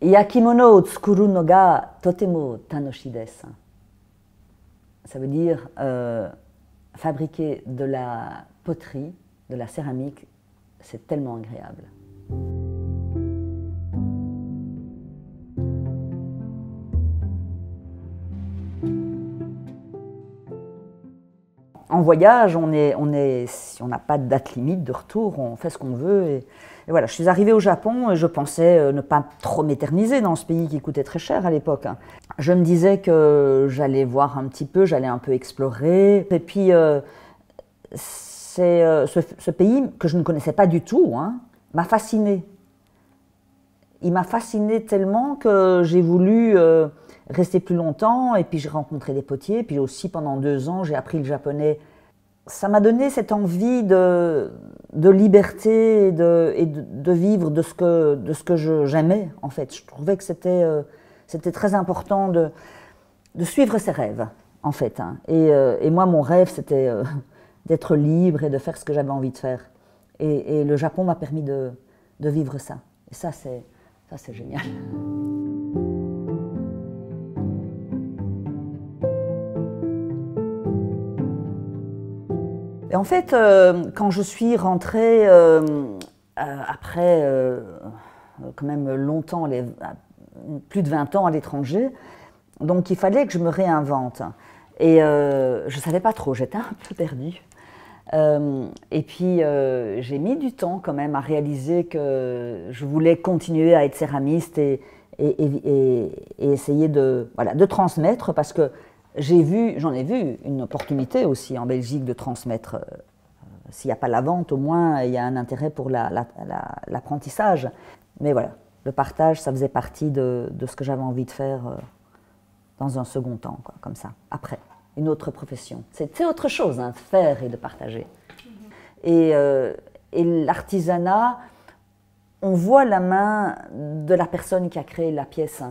Yakimono o tsukuru no ga totemo tanoshi desu. Ça veut dire fabriquer de la poterie, de la céramique, c'est tellement agréable. En voyage, on n'a pas de date limite de retour, on fait ce qu'on veut. Et voilà, je suis arrivée au Japon et je pensais ne pas trop m'éterniser dans ce pays qui coûtait très cher à l'époque. Je me disais que j'allais voir un petit peu, j'allais un peu explorer. Et puis, ce pays que je ne connaissais pas du tout m'a fascinée. Il m'a fascinée tellement que j'ai voulu rester plus longtemps, et puis j'ai rencontré des potiers, puis aussi pendant 2 ans j'ai appris le japonais. Ça m'a donné cette envie de liberté et de vivre de ce que j'aimais en fait. Je trouvais que c'était très important de suivre ses rêves en fait. Et moi mon rêve c'était d'être libre et de faire ce que j'avais envie de faire. Et le Japon m'a permis de vivre ça. Et ça c'est génial. Et en fait, quand je suis rentrée après quand même longtemps, plus de 20 ans à l'étranger, donc il fallait que je me réinvente. Et je ne savais pas trop, j'étais un peu perdue. Et puis j'ai mis du temps quand même à réaliser que je voulais continuer à être céramiste et essayer de transmettre, parce que j'en ai vu une opportunité aussi en Belgique de transmettre. S'il n'y a pas la vente, au moins il y a un intérêt pour l'apprentissage. Mais voilà, le partage, ça faisait partie de ce que j'avais envie de faire dans un second temps, quoi, comme ça, après. Une autre profession. C'est autre chose, de faire et de partager. Et l'artisanat, on voit la main de la personne qui a créé la pièce.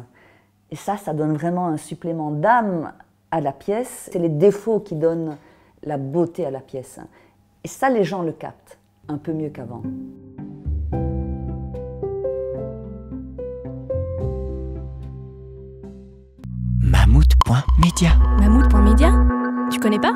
Et ça donne vraiment un supplément d'âme à la pièce. C'est les défauts qui donnent la beauté à la pièce. Et ça, les gens le captent un peu mieux qu'avant. Mammouth.media. Mammouth.media ? Tu connais pas ?